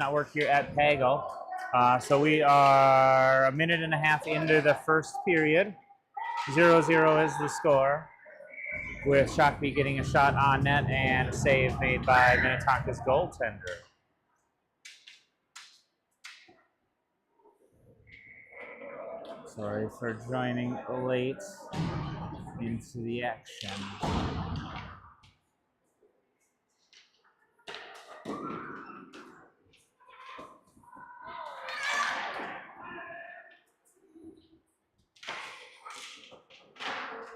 Network here at Pagel. So we are a minute and a half into the first period. 0-0 is the score, with Shakopee getting a shot on net and a save made by Minnetonka's goaltender. Sorry for joining late into the action.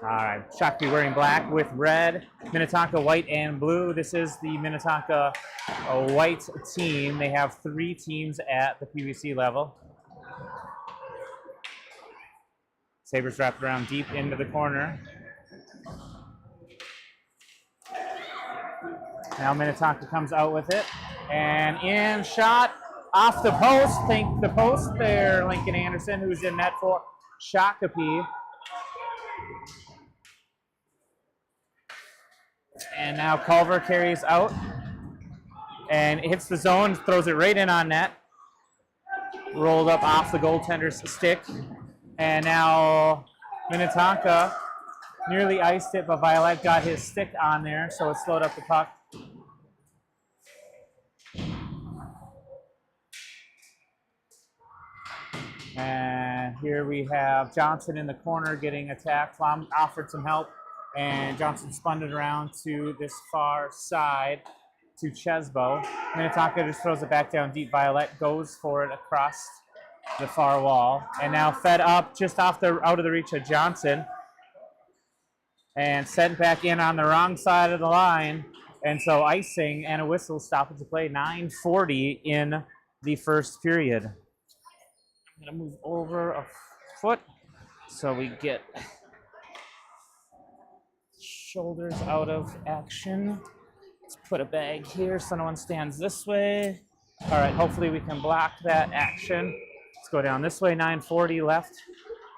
All right, Shakopee wearing black with red, Minnetonka white and blue. This is the Minnetonka white team. They have 3 teams at the PWC level. Sabres wrapped around deep into the corner. Now Minnetonka comes out with it, and in shot off the post. Thank the post there, Lincoln Anderson, who's in net for Shakopee. And now Culver carries out and hits the zone, throws it right in on net. Rolled up off the goaltender's stick. And now Minnetonka nearly iced it, but Violet got his stick on there, so it slowed up the puck. And here we have Johnson in the corner getting attacked. Flom offered some help, and Johnson spun it around to this far side to Chesbo. Minnetonka just throws it back down deep. Violet goes for it across the far wall, and now fed up just out of the reach of Johnson, and sent back in on the wrong side of the line. And so icing and a whistle, stoppage of play. 9:40 in the first period. I'm gonna move over a foot so we get shoulders out of action. Let's put a bag here so no one stands this way. All right, hopefully we can block that action. Let's go down this way. 9:40 left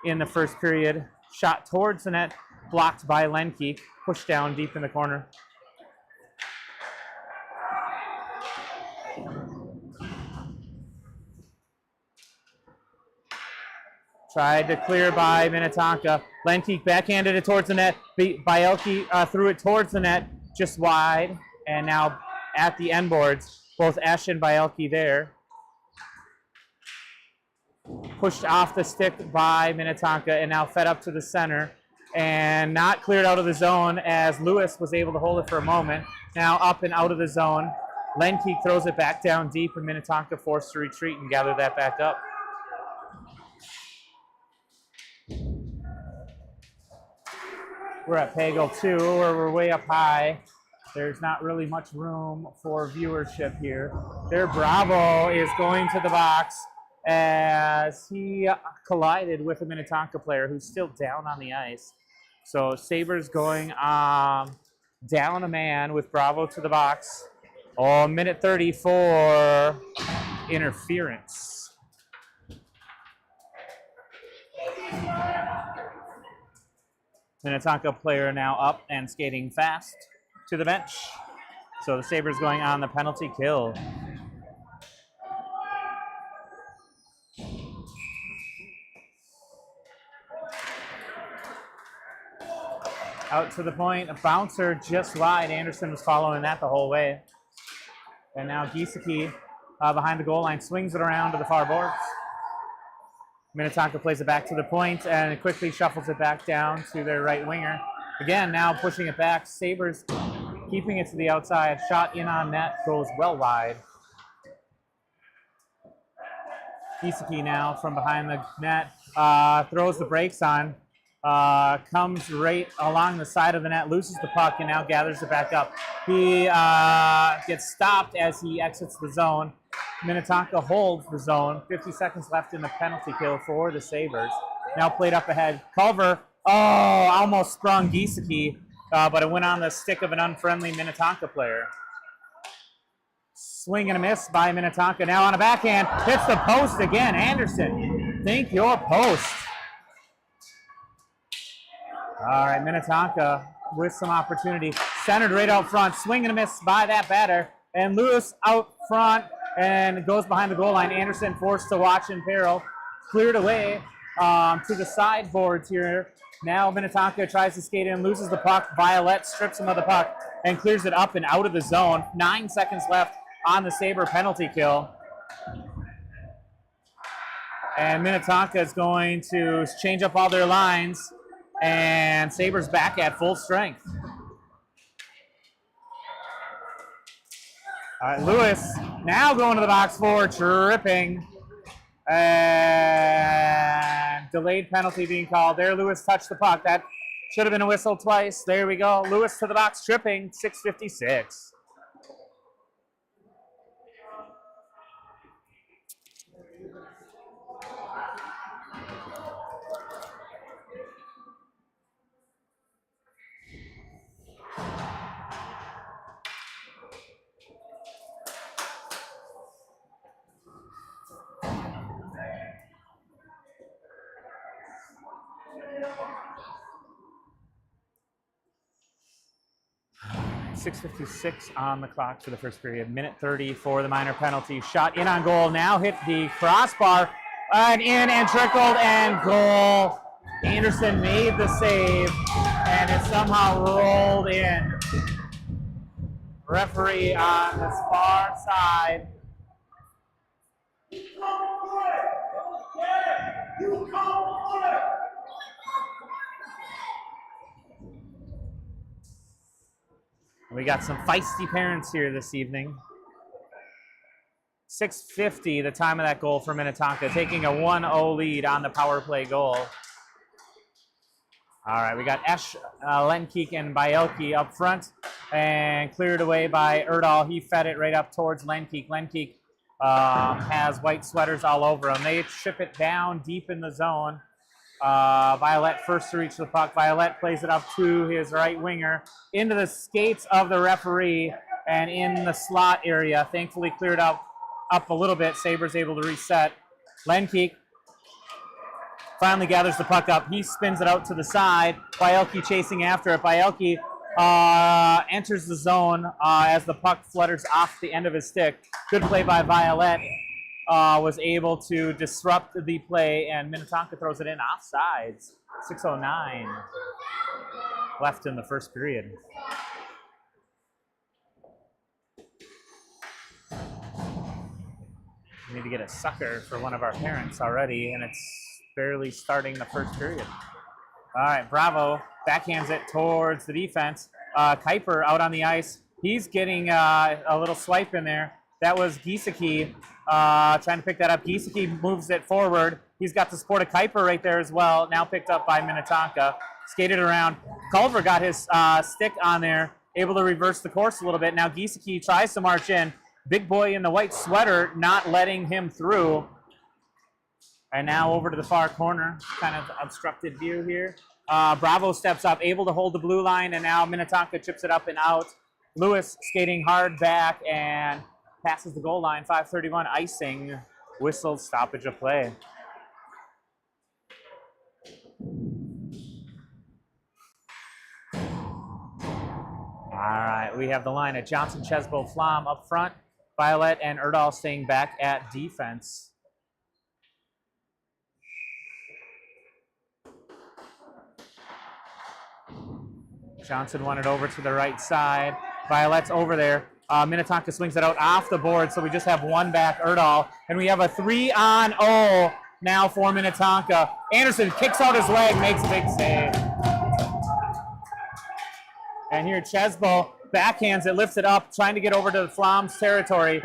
in the first period. Shot towards the net, blocked by Lenkeek, pushed down deep in the corner. Tried to clear by Minnetonka. Lenkeek backhanded it towards the net. Bielke threw it towards the net, just wide. And now at the end boards, both Ash and Bielke there. Pushed off the stick by Minnetonka and now fed up to the center. And not cleared out of the zone as Lewis was able to hold it for a moment. Now up and out of the zone. Lenkeek throws it back down deep, and Minnetonka forced to retreat and gather that back up. We're at Pagel 2, where we're way up high. There's not really much room for viewership here. There, Bravo is going to the box as he collided with a Minnetonka player who's still down on the ice. So Sabres going down a man with Bravo to the box. Oh, minute 30 for interference. Minnetonka player now up and skating fast to the bench. So the Sabres going on the penalty kill. Out to the point, a bouncer just wide. Anderson was following that the whole way. And now Giesecke behind the goal line swings it around to the far boards. Minnetonka plays it back to the point and quickly shuffles it back down to their right winger. Again, now pushing it back. Sabres keeping it to the outside. Shot in on net, goes well wide. Giesecke now from behind the net throws the brakes on. Comes right along the side of the net, loses the puck, and now gathers it back up. He gets stopped as he exits the zone. Minnetonka holds the zone. 50 seconds left in the penalty kill for the Sabres. Now played up ahead. Culver, almost sprung Giesecke, but it went on the stick of an unfriendly Minnetonka player. Swing and a miss by Minnetonka. Now on a backhand, hits the post again. Anderson, think your post. All right, Minnetonka with some opportunity. Centered right out front. Swing and a miss by that batter. And Lewis out front and goes behind the goal line. Anderson forced to watch in peril. Cleared away to the sideboards here. Now Minnetonka tries to skate in, loses the puck. Violet strips him of the puck and clears it up and out of the zone. 9 seconds left on the Sabre penalty kill. And Minnetonka is going to change up all their lines, and Sabres back at full strength. All right, Lewis now going to the box for tripping. And delayed penalty being called there. Lewis touched the puck. That should have been a whistle twice. There we go. Lewis to the box, tripping, 6:56. .656 on the clock for the first period. Minute 30 for the minor penalty. Shot in on goal. Now hit the crossbar and in and trickled and goal. Anderson made the save and it somehow rolled in. Referee on this far side. We got some feisty parents here this evening. 6:50, the time of that goal for Minnetonka, taking a 1-0 lead on the power play goal. All right, we got Esch, Lenkeek, and Bielke up front, and cleared away by Erdahl. He fed it right up towards Lenkeek. Lenkeek has white sweaters all over him. They chip it down deep in the zone. Violet first to reach the puck. Violet plays it up to his right winger into the skates of the referee and in the slot area. Thankfully cleared up a little bit. Sabres able to reset. Lenkeek finally gathers the puck up. He spins it out to the side. Bielke chasing after it. Bielke enters the zone as the puck flutters off the end of his stick. Good play by Violet. Was able to disrupt the play, and Minnetonka throws it in offsides. 6:09 left in the first period. We need to get a sucker for one of our parents already, and it's barely starting the first period. All right, Bravo backhands it towards the defense. Kuiper out on the ice. He's getting a little swipe in there. That was Giesecke trying to pick that up. Giesecke moves it forward. He's got the support of Kuiper right there as well. Now picked up by Minnetonka. Skated around. Culver got his stick on there, able to reverse the course a little bit. Now Giesecke tries to march in. Big boy in the white sweater not letting him through. And now over to the far corner. Kind of obstructed view here. Bravo steps up, able to hold the blue line, and now Minnetonka chips it up and out. Lewis skating hard back and passes the goal line. 5:31 icing, whistled, stoppage of play. All right, we have the line of Johnson, Chesbo, Flom up front. Violet and Erdahl staying back at defense. Johnson won it over to the right side. Violet's over there. Minnetonka swings it out off the board, so we just have one back, Erdahl. And we have a 3-on-0 now for Minnetonka. Anderson kicks out his leg, makes a big save. And here Chesbo backhands it, lifts it up, trying to get over to Flom's territory.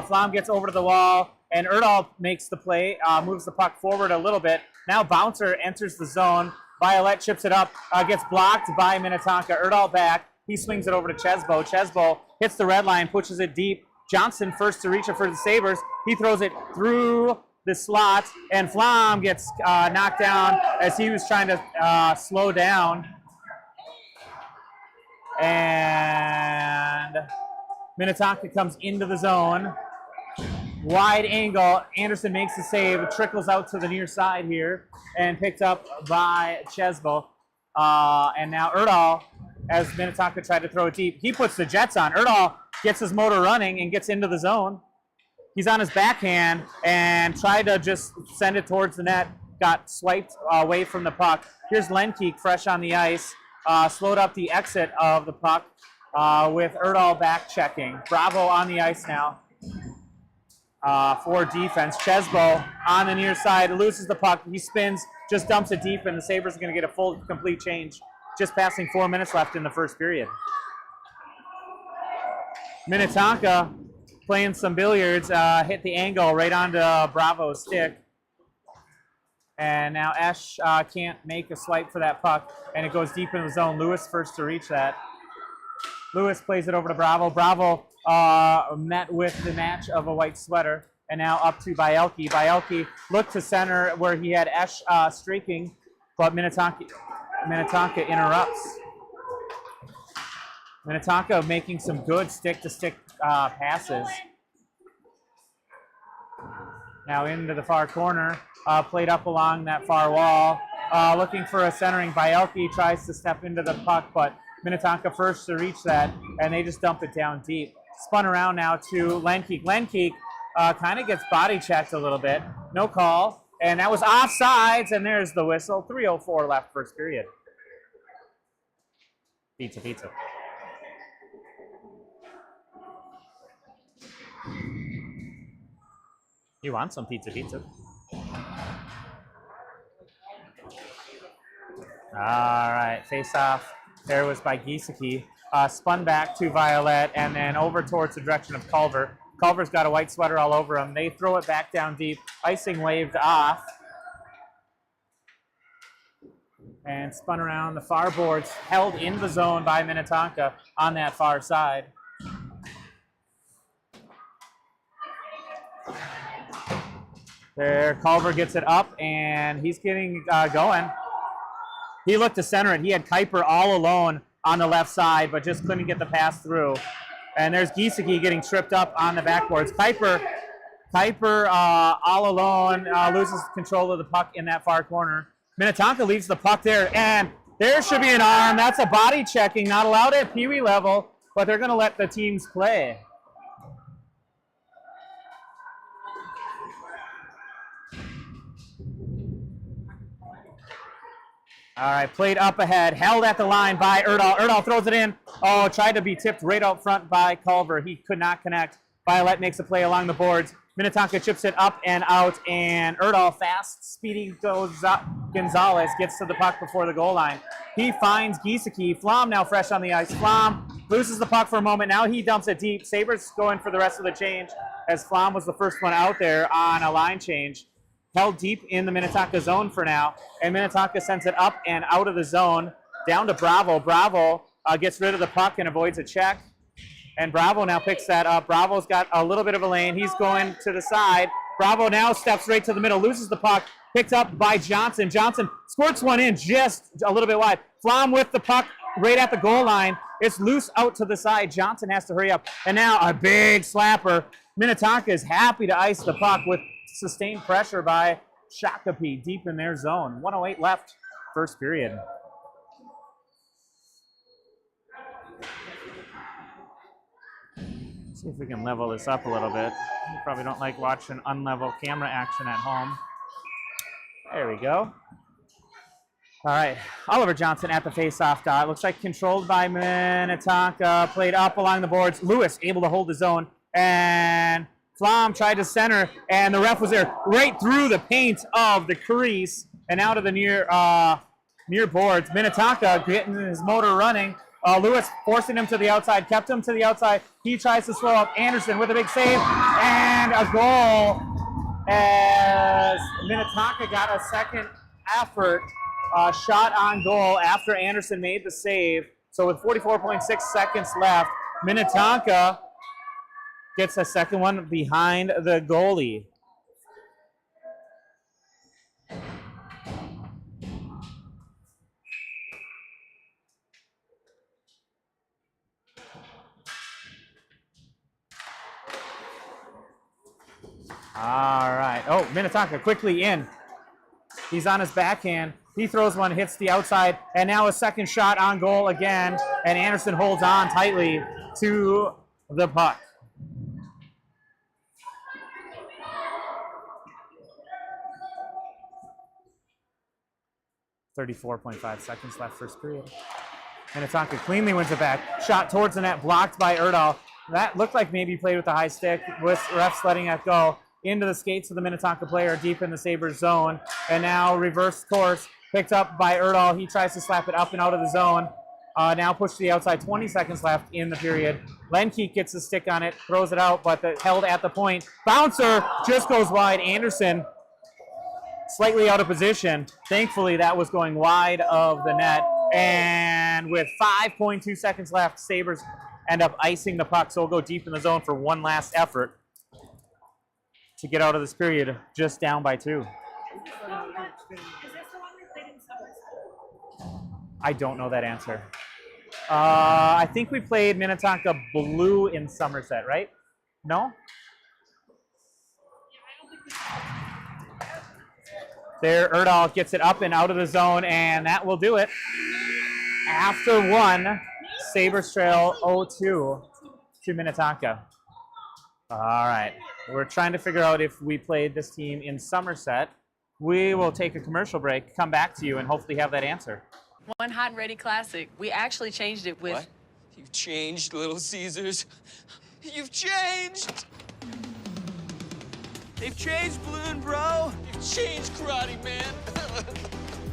Flom gets over to the wall, and Erdahl makes the play, moves the puck forward a little bit. Now Bouncer enters the zone. Violet chips it up, gets blocked by Minnetonka. Erdahl back. He swings it over to Chesbo. Chesbo hits the red line, pushes it deep. Johnson first to reach it for the Sabres. He throws it through the slot, and Flom gets knocked down as he was trying to slow down. And Minnetonka comes into the zone. Wide angle. Anderson makes the save. It trickles out to the near side here and picked up by Chesbo. And now Erdahl, as Minnetonka tried to throw it deep, he puts the Jets on. Erdahl gets his motor running and gets into the zone. He's on his backhand and tried to just send it towards the net. Got swiped away from the puck. Here's Lenkeek fresh on the ice. Slowed up the exit of the puck with Erdahl back checking. Bravo on the ice now for defense. Chesbo on the near side loses the puck. He spins, just dumps it deep, and the Sabres are going to get a full, complete change. Just passing 4 minutes left in the first period. Minnetonka playing some billiards, hit the angle right onto Bravo's stick. And now Esch can't make a swipe for that puck, and it goes deep in the zone. Lewis first to reach that. Lewis plays it over to Bravo. Bravo met with the match of a white sweater, and now up to Bielke. Bielke looked to center where he had Esch streaking, but Minnetonka interrupts. Minnetonka making some good stick-to-stick passes. Now into the far corner, played up along that far wall. Looking for a centering. Bielke tries to step into the puck, but Minnetonka first to reach that, and they just dump it down deep. Spun around now to Lenkeek. Lenkeek kind of gets body checked a little bit. No call, and that was offsides, and there's the whistle. 3:04 left first period. Pizza, pizza. You want some pizza, pizza? All right, face off. There was by Giesecke. Spun back to Violet and then over towards the direction of Culver. Culver's got a white sweater all over him. They throw it back down deep. Icing waved off. And spun around the far boards, held in the zone by Minnetonka on that far side. There, Culver gets it up, and he's getting going. He looked to center it. He had Kuiper all alone on the left side, but just couldn't get the pass through. And there's Giesecke getting tripped up on the backboards. Kuiper all alone, loses control of the puck in that far corner. Minnetonka leaves the puck there, and there should be an arm. That's a body checking, not allowed at Pee Wee level, but they're going to let the teams play. All right, played up ahead, held at the line by Erdahl. Erdahl throws it in. Oh, tried to be tipped right out front by Culver. He could not connect. Violet makes a play along the boards. Minnetonka chips it up and out, and Erdahl, fast, speedy Gonzalez gets to the puck before the goal line. He finds Giesecke. Flom now fresh on the ice. Flom loses the puck for a moment. Now he dumps it deep. Sabres going for the rest of the change as Flom was the first one out there on a line change. Held deep in the Minnetonka zone for now, and Minnetonka sends it up and out of the zone, down to Bravo. Bravo gets rid of the puck and avoids a check, and Bravo now picks that up. Bravo's got a little bit of a lane. He's going to the side. Bravo now steps right to the middle, loses the puck, picked up by Johnson. Johnson squirts one in just a little bit wide. Flom with the puck right at the goal line. It's loose out to the side. Johnson has to hurry up, and now a big slapper. Minnetonka is happy to ice the puck with sustained pressure by Shakopee deep in their zone. 1:08 left, first period. See if we can level this up a little bit. You probably don't like watching unlevel camera action at home. There we go. All right, Oliver Johnson at the face-off dot. Looks like controlled by Minnetonka. Played up along the boards. Lewis able to hold his own, and Flom tried to center, and the ref was there right through the paint of the crease and out of the near boards. Minnetonka getting his motor running. Lewis forcing him to the outside, kept him to the outside. He tries to slow up Anderson with a big save, and a goal as Minnetonka got a second effort shot on goal after Anderson made the save. So with 44.6 seconds left, Minnetonka gets a second one behind the goalie. All right. Oh, Minnetonka quickly in. He's on his backhand. He throws one, hits the outside, and now a second shot on goal again, and Anderson holds on tightly to the puck. 34.5 seconds left first period. Minnetonka cleanly wins it back. Shot towards the net, blocked by Erdahl. That looked like maybe played with the high stick, with refs letting it go. Into the skates of the Minnetonka player, deep in the Sabres zone. And now reverse course, picked up by Erdahl. He tries to slap it up and out of the zone. Now pushed to the outside, 20 seconds left in the period. Lenkeek gets a stick on it, throws it out, but held at the point. Bouncer just goes wide. Anderson slightly out of position. Thankfully, that was going wide of the net. And with 5.2 seconds left, Sabres end up icing the puck, so we'll go deep in the zone for one last effort to get out of this period, just down by 2. I don't know that answer. I think we played Minnetonka Blue in Somerset, right? No? There, Erdahl gets it up and out of the zone, and that will do it. After 1, Sabres trail 0-2 to Minnetonka. All right, we're trying to figure out if we played this team in Somerset. We will take a commercial break, come back to you, and hopefully have that answer. One hot and ready classic. We actually changed it with... What? You've changed, Little Caesars. You've changed! They've changed, Balloon Bro. You've changed, Karate Man.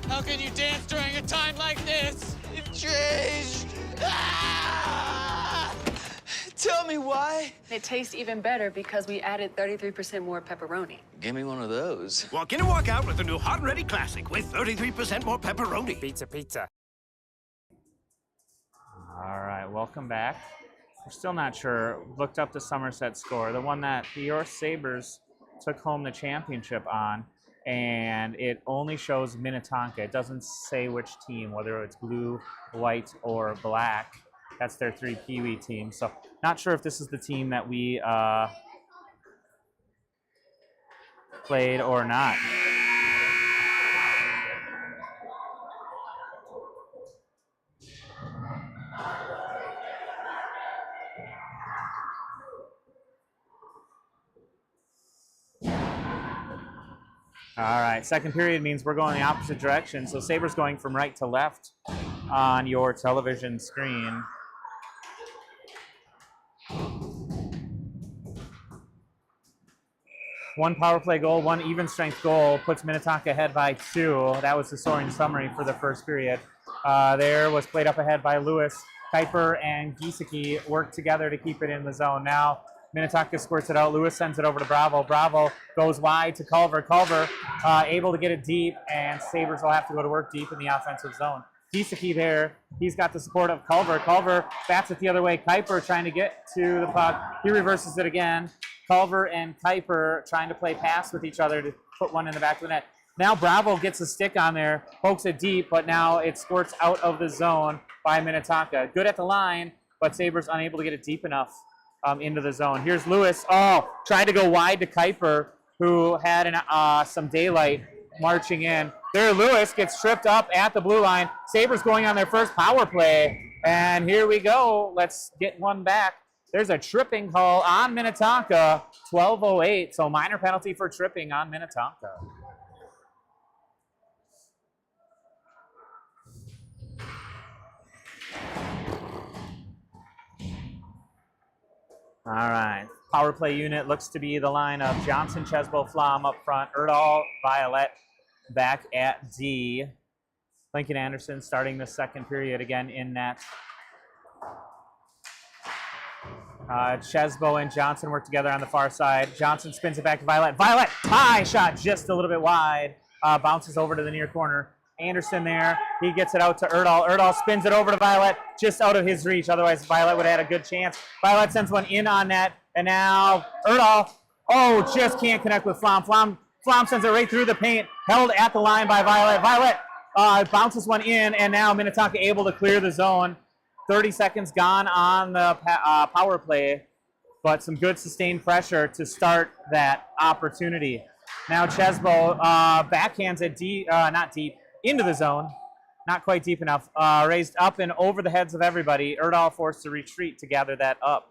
How can you dance during a time like this? You've changed. Ah! Tell me why. It tastes even better because we added 33% more pepperoni. Give me one of those. Walk in and walk out with the new Hot and Ready Classic with 33% more pepperoni. Pizza. All right, welcome back. We're still not sure. Looked up the Somerset score, the one that your Sabres took home the championship on, and it only shows Minnetonka. It doesn't say which team, whether it's blue, white, or black. That's their 3 Pee-wee teams. So not sure if this is the team that we played or not. All right, second period means we're going the opposite direction. So Sabres going from right to left on your television screen. One power play goal, one even strength goal puts Minnetonka ahead by 2. That was the scoring summary for the first period. There was played up ahead by Lewis. Kuiper and Giesecke worked together to keep it in the zone. Now Minnetonka squirts it out. Lewis sends it over to Bravo. Bravo goes wide to Culver. Culver able to get it deep, and Sabres will have to go to work deep in the offensive zone. Giesecke there. He's got the support of Culver. Culver bats it the other way. Kuiper trying to get to the puck. He reverses it again. Culver and Kuiper trying to play pass with each other to put one in the back of the net. Now Bravo gets a stick on there, pokes it deep, but now it squirts out of the zone by Minnetonka. Good at the line, but Sabres unable to get it deep enough into the zone. Here's Lewis. Oh, tried to go wide to Kuiper, who had some daylight marching in. There, Lewis gets tripped up at the blue line. Sabres going on their first power play, and here we go. Let's get one back. There's a tripping call on Minnetonka, 12:08, so minor penalty for tripping on Minnetonka. All right, power play unit looks to be the line of Johnson, Chesbo, Flom up front, Erdahl, Violet back at D. Lincoln Anderson starting the second period again in net. Chesbo and Johnson work together on the far side. Johnson spins it back to Violet. Violet, high shot, just a little bit wide. Bounces over to the near corner. Anderson there, he gets it out to Erdahl. Erdahl spins it over to Violet, just out of his reach. Otherwise, Violet would have had a good chance. Violet sends one in on net, and now Erdahl, just can't connect with Flom. Flom sends it right through the paint, held at the line by Violet. Violet bounces one in, and now Minnetonka able to clear the zone. 30 seconds gone on the power play, but some good sustained pressure to start that opportunity. Now Chesbo backhands it not deep, into the zone. Not quite deep enough. Raised up and over the heads of everybody. Erdahl forced to retreat to gather that up.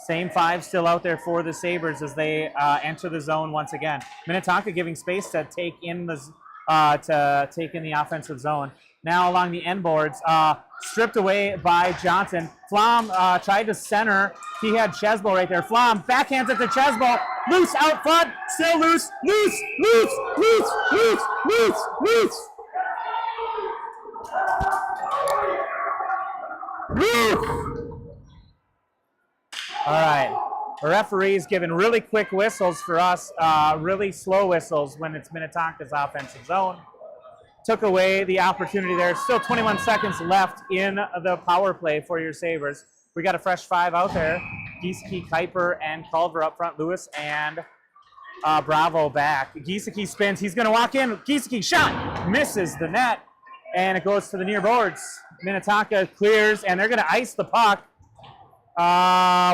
Same 5 still out there for the Sabres as they enter the zone once again. Minnetonka giving space to take in to take in the offensive zone. Now along the end boards, stripped away by Johnson. Flom tried to center. He had Chesbo right there. Flom backhands it to Chesbo. Loose out front. Still loose. Loose. Loose. Loose. Loose. Loose. Loose. Loose. All right. The referee's giving really quick whistles for us, really slow whistles when it's Minnetonka's offensive zone. Took away the opportunity there. Still 21 seconds left in the power play for your Sabres. We got a fresh 5 out there. Giesecke, Kuiper, and Culver up front. Lewis and Bravo back. Giesecke spins. He's going to walk in. Giesecke shot. Misses the net. And it goes to the near boards. Minnetonka clears, and they're going to ice the puck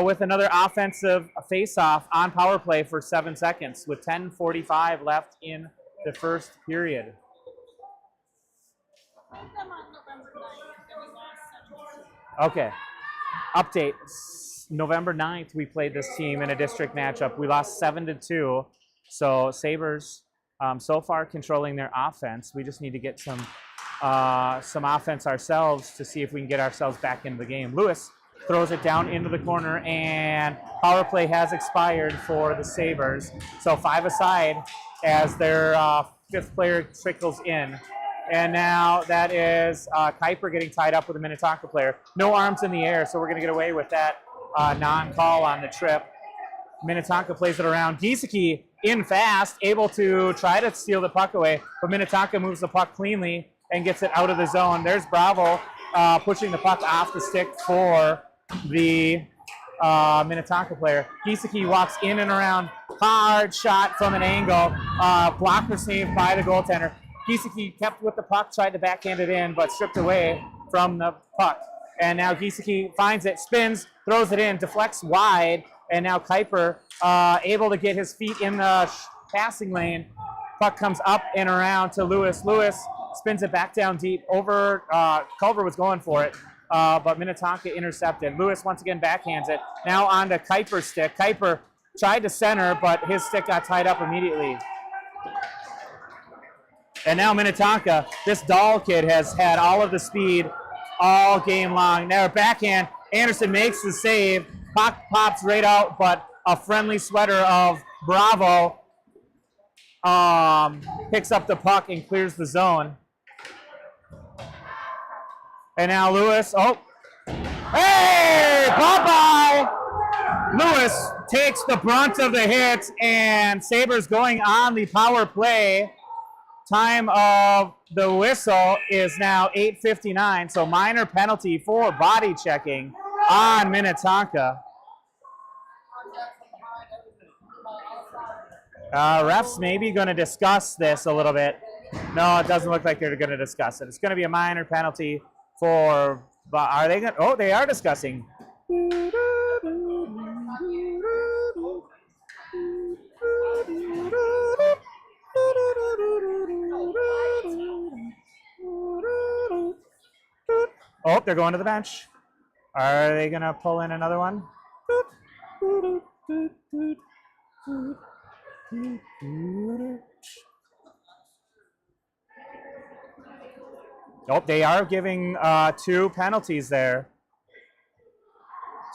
with another offensive face-off on power play for 7 seconds with 10:45 left in the first period. Okay. Update. November 9th, we played this team in a district matchup. We lost 7-2. So Sabres so far controlling their offense. We just need to get some offense ourselves to see if we can get ourselves back into the game. Lewis throws it down into the corner, and power play has expired for the Sabres. So 5 aside as their 5th player trickles in. And now that is Kuiper getting tied up with a Minnetonka player. No arms in the air, so we're going to get away with that non-call on the trip. Minnetonka plays it around. Giesecke in fast, able to try to steal the puck away, but Minnetonka moves the puck cleanly and gets it out of the zone. There's Bravo pushing the puck off the stick for the Minnetonka player. Giesecke walks in and around. Hard shot from an angle. Blocker saved by the goaltender. Giesecke kept with the puck, tried to backhand it in, but stripped away from the puck. And now Giesecke finds it, spins, throws it in, deflects wide, and now Kuiper able to get his feet in the passing lane. Puck comes up and around to Lewis. Lewis spins it back down deep over, Culver was going for it, but Minnetonka intercepted. Lewis once again backhands it. Now on to Kuiper's stick. Kuiper tried to center, but his stick got tied up immediately. And now Minnetonka, this Dahl kid has had all of the speed all game long. Now backhand, Anderson makes the save. Puck pops right out, but a friendly sweater of Bravo picks up the puck and clears the zone. And now Lewis, hey, Popeye! Lewis takes the brunt of the hit, and Sabres going on the power play. Time of the whistle is now 8:59, so minor penalty for body checking on Minnetonka. Refs maybe going to discuss this a little bit. No, it doesn't look like they're going to discuss it. It's going to be a minor penalty for, are they going to, oh, they are discussing. Oh, they're going to the bench. Are they going to pull in another one? Oh, they are giving 2 penalties there.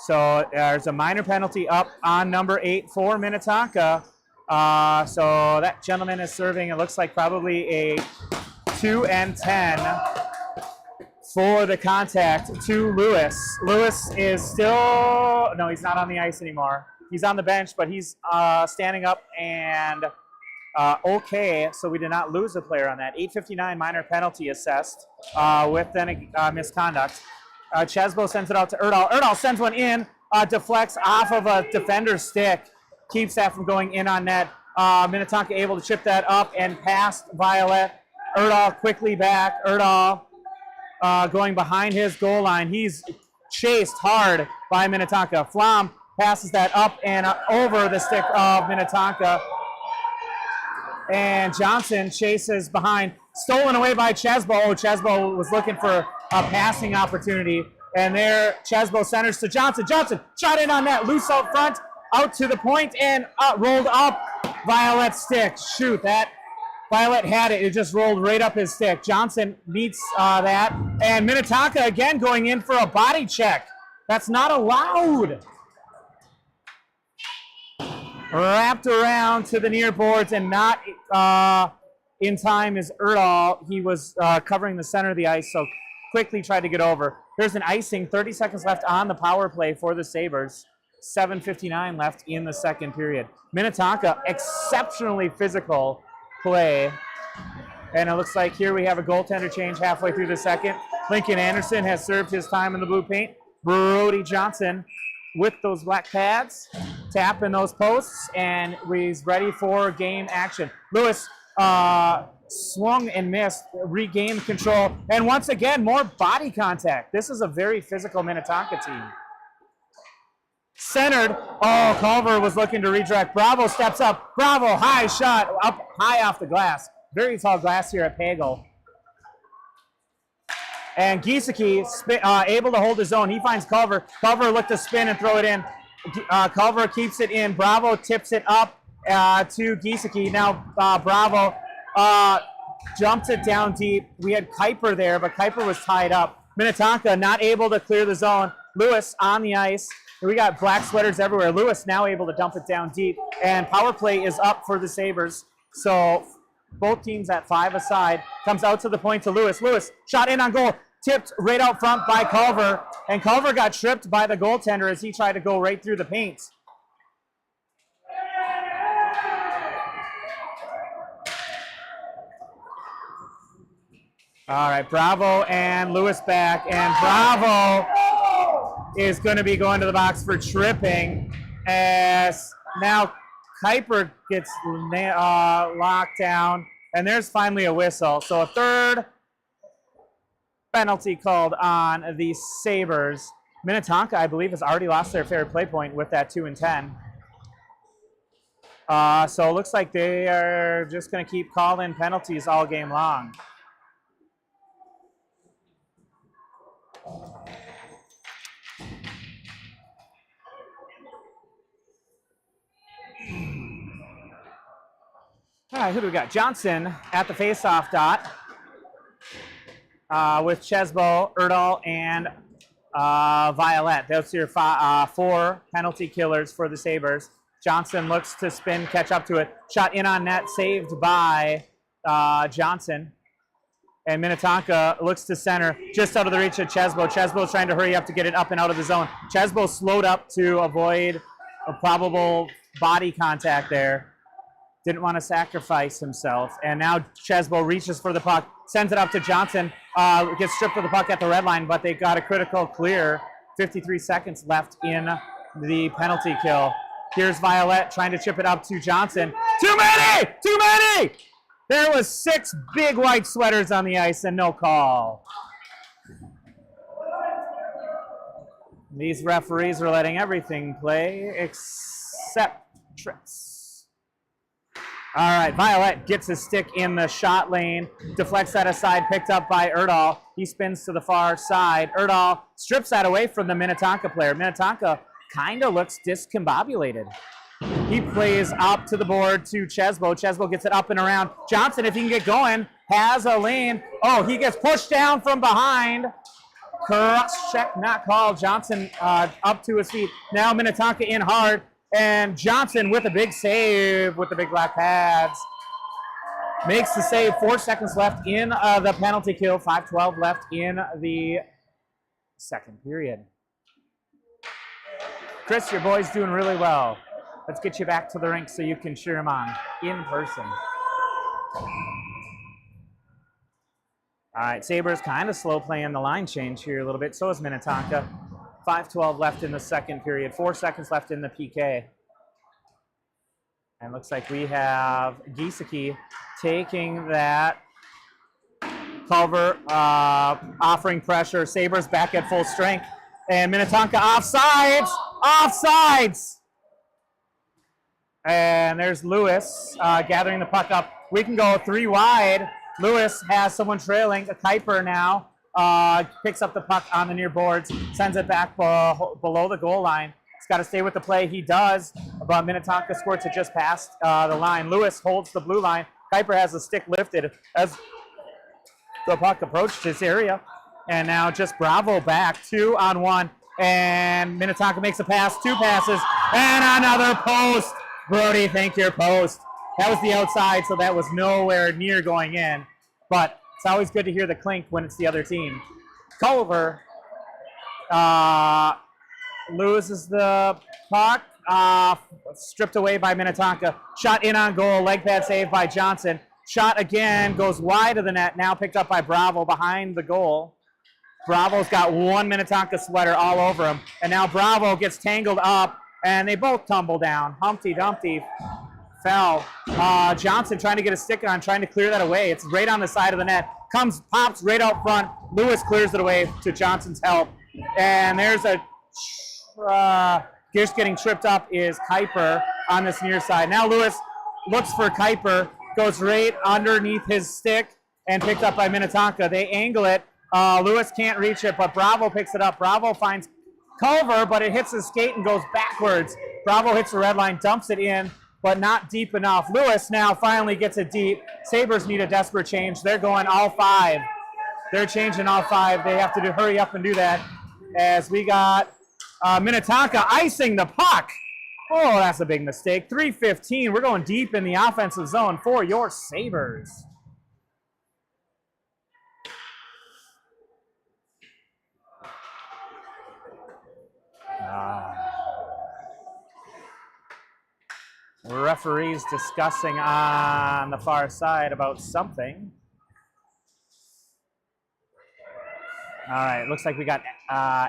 So there's a minor penalty up on number 8 for Minnetonka. So that gentleman is serving, it looks like probably a 2 and 10 for the contact to Lewis. Lewis is still, no, he's not on the ice anymore. He's on the bench, but he's standing up and okay, so we did not lose a player on that. 8:59 minor penalty assessed with then a misconduct. Chesbo sends it out to Erdahl. Erdahl sends one in, deflects off of a defender's stick, keeps that from going in on net. Minnetonka able to chip that up and past Violet. Erdahl quickly back. Erdahl going behind his goal line. He's chased hard by Minnetonka. Flom passes that up and over the stick of Minnetonka. And Johnson chases behind. Stolen away by Chesbo. Chesbo was looking for a passing opportunity. And there, Chesbo centers to Johnson. Johnson shot in on net. Loose out front. Out to the point and rolled up Violet's stick. Shoot, that Violet had it. It just rolled right up his stick. Johnson meets that. And Minnetonka again going in for a body check. That's not allowed. Wrapped around to the near boards and not in time is Erdahl. He was covering the center of the ice, so quickly tried to get over. There's an icing. 30 seconds left on the power play for the Sabres. 7:59 left in the second period. Minnetonka, exceptionally physical play. And it looks like here we have a goaltender change halfway through the second. Lincoln Anderson has served his time in the blue paint. Brody Johnson with those black pads, tapping those posts, and he's ready for game action. Lewis swung and missed, regained control, and once again, more body contact. This is a very physical Minnetonka team. Centered. Oh, Culver was looking to redirect. Bravo steps up. Bravo, high shot, up high off the glass. Very tall glass here at Pagel. And Giesecke able to hold his own. He finds Culver. Culver looked to spin and throw it in. Culver keeps it in. Bravo tips it up to Giesecke. Now Bravo jumps it down deep. We had Kuiper there, but Kuiper was tied up. Minnetonka not able to clear the zone. Lewis on the ice. We got black sweaters everywhere. Lewis now able to dump it down deep. And power play is up for the Sabres. So both teams at 5 aside. Comes out to the point to Lewis. Lewis shot in on goal. Tipped right out front by Culver. And Culver got tripped by the goaltender as he tried to go right through the paint. All right, Bravo and Lewis back. And Bravo is going to be going to the box for tripping, as now Kuiper gets locked down, and there's finally a whistle. So a third penalty called on the Sabres. Minnetonka, I believe, has already lost their fair play point with that 2 and 10. So it looks like they are just going to keep calling penalties all game long. All right, who do we got? Johnson at the faceoff dot with Chesbo, Erdahl, and Violet. Those are your 4 penalty killers for the Sabres. Johnson looks to spin, catch up to it. Shot in on net, saved by Johnson. And Minnetonka looks to center, just out of the reach of Chesbo. Chesbo's trying to hurry up to get it up and out of the zone. Chesbo slowed up to avoid a probable body contact there. Didn't want to sacrifice himself. And now Chesbo reaches for the puck, sends it up to Johnson, gets stripped of the puck at the red line, but they got a critical clear. 53 seconds left in the penalty kill. Here's Violet trying to chip it up to Johnson. Too many! Too many! There was 6 big white sweaters on the ice and no call. These referees are letting everything play except trips. All right, Violet gets his stick in the shot lane, deflects that aside, picked up by Erdahl. He spins to the far side. Erdahl strips that away from the Minnetonka player. Minnetonka kind of looks discombobulated. He plays up to the board to Chesbo. Chesbo gets it up and around. Johnson, if he can get going, has a lane. Oh, he gets pushed down from behind. Cross check not called. Johnson up to his feet. Now Minnetonka in hard. And Johnson with a big save with the big black pads. Makes the save. 4 seconds left in the penalty kill. 5:12 left in the second period. Chris, your boy's doing really well. Let's get you back to the rink so you can cheer him on in person. All right, Sabres kind of slow playing the line change here a little bit. So is Minnetonka. 5:12 left in the second period. 4 seconds left in the PK. And looks like we have Giesecke taking that. Culver offering pressure. Sabres back at full strength. And Minnetonka offsides. Offsides! And there's Lewis gathering the puck up. We can go 3 wide. Lewis has someone trailing. A Kuiper now picks up the puck on the near boards, sends it back below the goal line. He's got to stay with the play. He does, but Minnetonka squirts it just past the line. Lewis holds the blue line. Kuiper has the stick lifted as the puck approached his area. And now just Bravo back, 2-on-1. And Minnetonka makes a pass, 2 passes, and another post. Brody, thank your post. That was the outside, so that was nowhere near going in. But it's always good to hear the clink when it's the other team. Culver loses the puck, stripped away by Minnetonka. Shot in on goal, leg pad save by Johnson. Shot again, goes wide of the net, now picked up by Bravo behind the goal. Bravo's got one Minnetonka sweater all over him, and now Bravo gets tangled up, and they both tumble down. Humpty Dumpty fell. Johnson trying to get a stick on, trying to clear that away. It's right on the side of the net. Pops right out front. Lewis clears it away to Johnson's help. And there's a just getting tripped up is Kuiper on this near side. Now Lewis looks for Kuiper, goes right underneath his stick, and picked up by Minnetonka. They angle it. Lewis can't reach it, but Bravo picks it up. Bravo finds Culver, but it hits his skate and goes backwards. Bravo hits the red line, dumps it in, but not deep enough. Lewis now finally gets it deep. Sabres need a desperate change. They're going all 5. They're changing all 5. They have to hurry up and do that, as we got Minnetonka icing the puck. Oh, that's a big mistake. 3:15. We're going deep in the offensive zone for your Sabres. Referees discussing on the far side about something. All right, looks like we got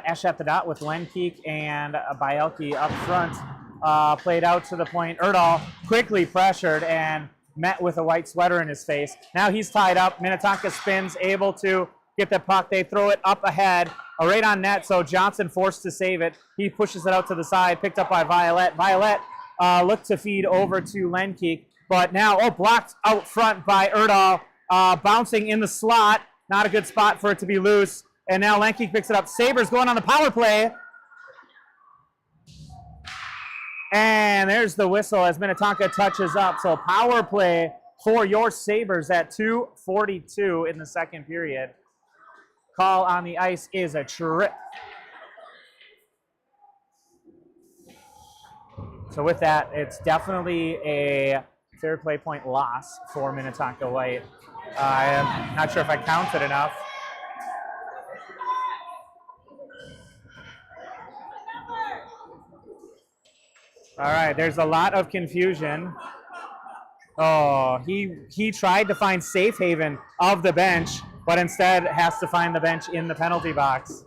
Esch at the dot with Lenkeek and Bielke up front. Played out to the point. Erdahl quickly pressured and met with a white sweater in his face. Now he's tied up. Minnetonka spins, able to get the puck. They throw it up ahead, right on net, so Johnson forced to save it. He pushes it out to the side, picked up by Violet. Violet looked to feed over to Lenkeek, but now, blocked out front by Erdahl, bouncing in the slot. Not a good spot for it to be loose. And now Lenkeek picks it up. Sabres going on the power play. And there's the whistle as Minnetonka touches up. So power play for your Sabres at 2:42 in the second period. Call on the ice is a trip. So with that, it's definitely a fair play point loss for Minnetonka White. I am not sure if I counted enough. All right, there's a lot of confusion. Oh, he tried to find safe haven of the bench, but instead has to find the bench in the penalty box.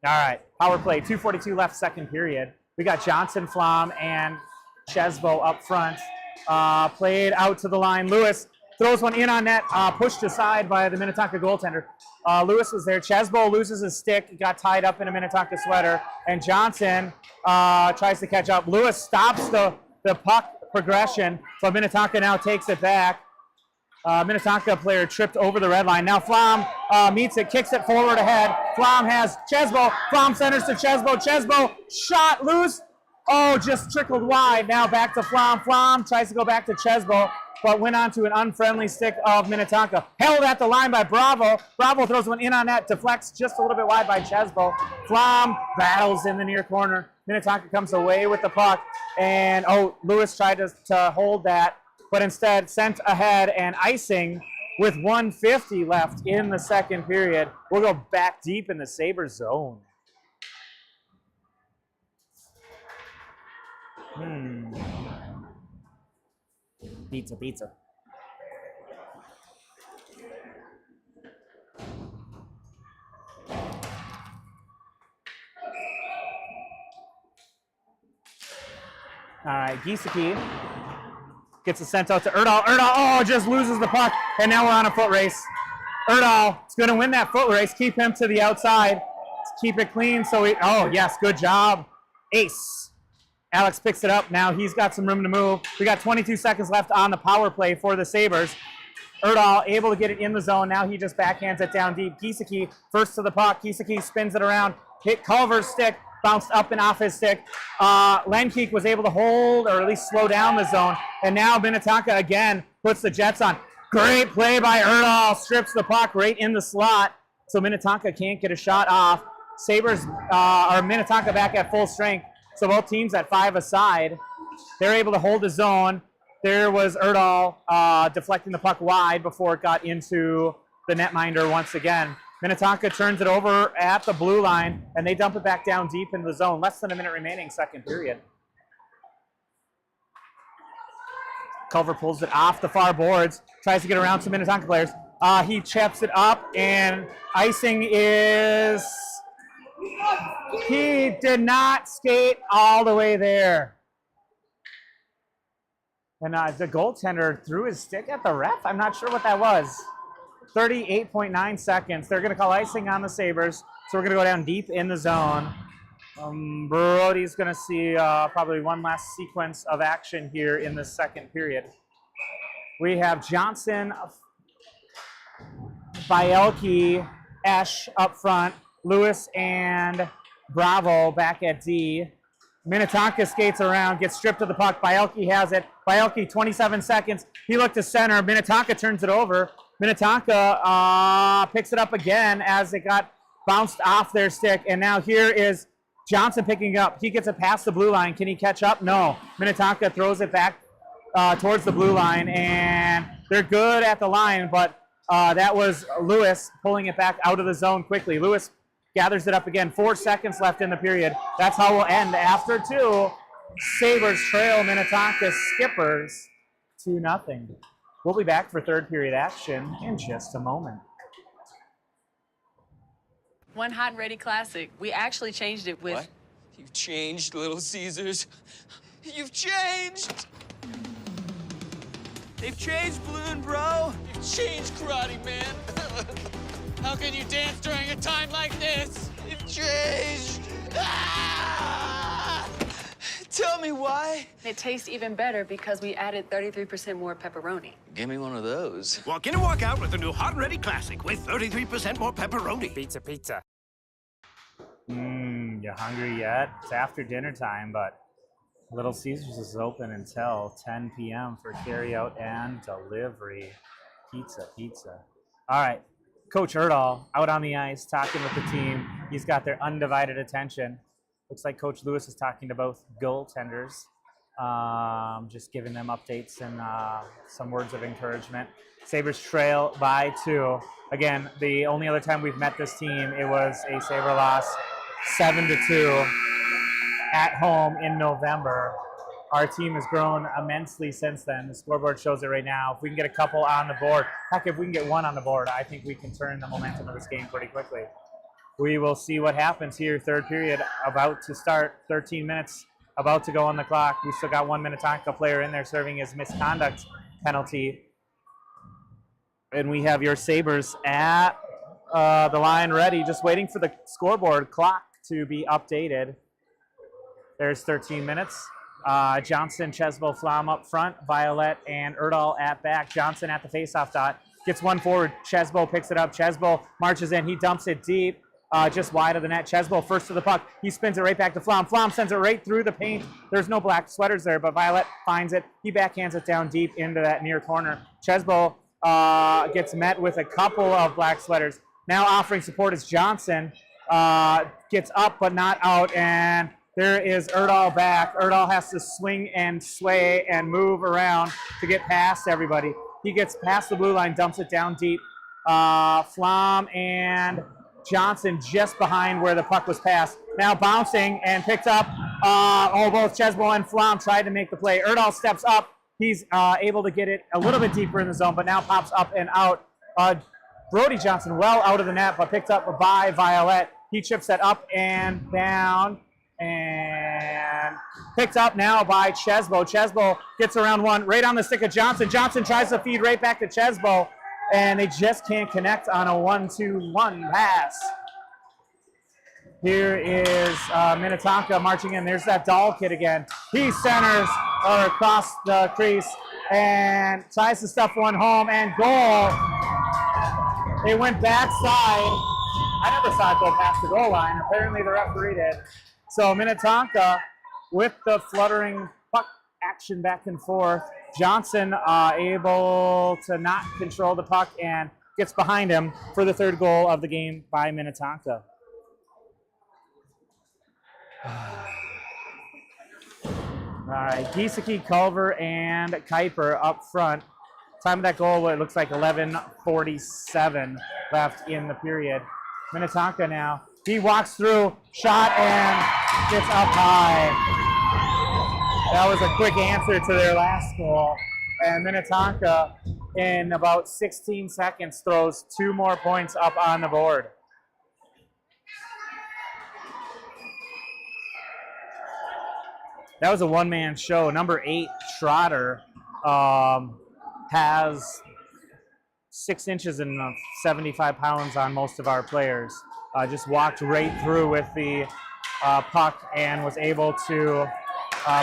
All right, power play, 2:42 left, second period. We got Johnson, Flom, and Chesbo up front. Played out to the line. Lewis throws one in on net, pushed aside by the Minnetonka goaltender. Lewis was there. Chesbo loses his stick, got tied up in a Minnetonka sweater, and Johnson tries to catch up. Lewis stops the puck progression, but Minnetonka now takes it back. Minnetonka player tripped over the red line. Now Flom meets it, kicks it forward ahead. Flom has Chesbo. Flom centers to Chesbo. Chesbo shot loose. Oh, just trickled wide. Now back to Flom. Flom tries to go back to Chesbo, but went on to an unfriendly stick of Minnetonka. Held at the line by Bravo. Bravo throws one in on net, deflects just a little bit wide by Chesbo. Flom battles in the near corner. Minnetonka comes away with the puck, and Lewis tried to hold that, but instead sent ahead and icing with 1:50 left in the second period. We'll go back deep in the Sabres zone. Pizza. All right, Giesecke gets it sent out to Erdahl. Erdahl, just loses the puck, and now we're on a foot race. Erdahl is going to win that foot race, keep him to the outside, keep it clean. So yes, good job. Ace. Alex picks it up. Now he's got some room to move. We got 22 seconds left on the power play for the Sabres. Erdahl able to get it in the zone. Now he just backhands it down deep. Giesecke first to the puck. Giesecke spins it around. Hit Culver's stick. Bounced up and off his stick. Lenkeek was able to hold or at least slow down the zone. And now Minnetonka again puts the Jets on. Great play by Erdahl, strips the puck right in the slot, so Minnetonka can't get a shot off. Sabres, or Minnetonka back at full strength, so both teams at 5 aside. They're able to hold the zone. There was Erdahl deflecting the puck wide before it got into the netminder once again. Minnetonka turns it over at the blue line, and they dump it back down deep in the zone. Less than a minute remaining, second period. Culver pulls it off the far boards, tries to get around some Minnetonka players. He chaps it up, and icing is... He did not skate all the way there. And the goaltender threw his stick at the ref. I'm not sure what that was. 38.9 seconds. They're going to call icing on the Sabres, so we're going to go down deep in the zone. Brody's going to see probably one last sequence of action here in the second period. We have Johnson, Bielke, Esch up front, Lewis and Bravo back at D. Minnetonka skates around, gets stripped of the puck. Bielke has it. Bielke, 27 seconds. He looked to center. Minnetonka turns it over. Minnetonka picks it up again as it got bounced off their stick. And now here is Johnson picking up. He gets it past the blue line. Can he catch up? No. Minnetonka throws it back towards the blue line, and they're good at the line, but that was Lewis pulling it back out of the zone quickly. Lewis gathers it up again. 4 seconds left in the period. That's how we'll end. After 2, Sabres trail Minnetonka Skippers 2-0. We'll be back for third period action in just a moment. One hot and ready classic. We actually changed it with... What? You've changed, Little Caesars. You've changed! They've changed, Balloon Bro. You've changed, Karate Man. How can you dance during a time like this? You've changed. Ah! Tell me why. It tastes even better because we added 33% more pepperoni. Give me one of those. Walk in and walk out with the new Hot and Ready Classic with 33% more pepperoni. Pizza, pizza. You hungry yet? It's after dinner time, but Little Caesars is open until 10 p.m. for carryout and delivery. Pizza, pizza. All right, Coach Erdahl out on the ice talking with the team. He's got their undivided attention. Looks like Coach Lewis is talking to both goaltenders, just giving them updates and some words of encouragement. Sabres trail by 2. Again, the only other time we've met this team, it was a Sabre loss, 7-2 at home in November. Our team has grown immensely since then. The scoreboard shows it right now. If we can get a couple on the board, heck, if we can get one on the board, I think we can turn the momentum of this game pretty quickly. We will see what happens here. Third period about to start. 13 minutes about to go on the clock. We still got one Minnetonka player in there serving his misconduct penalty. And we have your Sabres at the line ready, just waiting for the scoreboard clock to be updated. There's 13 minutes. Johnson, Chesbo, Flom up front, Violet, and Erdahl at back. Johnson at the faceoff dot. Gets one forward. Chesbo picks it up. Chesbo marches in. He dumps it deep, just wide of the net. Chesbo first to the puck. He spins it right back to Flom. Flom sends it right through the paint. There's no black sweaters there, but Violet finds it. He backhands it down deep into that near corner. Chesbo gets met with a couple of black sweaters. Now offering support is Johnson. Gets up but not out, and there is Erdahl back. Erdahl has to swing and sway and move around to get past everybody. He gets past the blue line, dumps it down deep. Flom and Johnson just behind where the puck was passed. Now bouncing and picked up. Both Chesbo and Flom tried to make the play. Erdahl steps up. He's able to get it a little bit deeper in the zone, but now pops up and out. Brody Johnson well out of the net, but picked up by Violet. He chips that up and down. And picked up now by Chesbo. Chesbo gets around one, right on the stick of Johnson. Johnson tries to feed right back to Chesbo, and they just can't connect on a 1-2-1 pass. Here is Minnetonka marching in. There's that Dahl kid again. He centers across the crease and tries to stuff one home, and goal. It went backside. I never saw it go past the goal line. Apparently the referee did. So Minnetonka, with the fluttering puck action back and forth. Johnson able to not control the puck and gets behind him for the third goal of the game by Minnetonka. All right, Giesecke, Culver, and Kuiper up front. Time of that goal, it looks like 11:47 left in the period. Minnetonka now. He walks through, shot, and gets up high. That was a quick answer to their last goal. And Minnetonka, in about 16 seconds, throws 2 more points up on the board. That was a one-man show. Number 8, Schroeder, has 6 inches and 75 pounds on most of our players. Just walked right through with the puck and was able to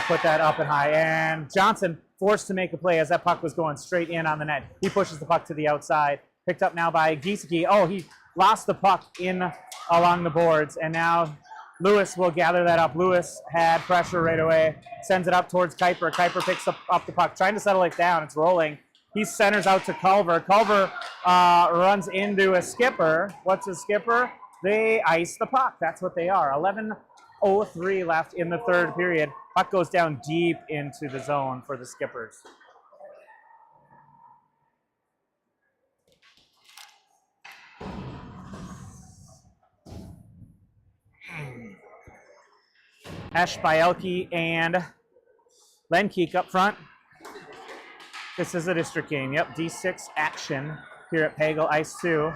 put that up and high. And Johnson forced to make a play as that puck was going straight in on the net. He pushes the puck to the outside. Picked up now by Giesecke. Oh, he lost the puck in along the boards, and now Lewis will gather that up. Lewis had pressure right away, sends it up towards Kuiper. Kuiper picks up the puck, trying to settle it down. It's rolling. He centers out to Culver. Culver runs into a skipper. What's a skipper? They ice the puck. That's what they are. 11:03 left in the third period. Puck goes down deep into the zone for the Skippers. Hesh, Bielke, and Lenkeek up front. This is a district game. Yep, D6 action here at Pagel, Ice 2.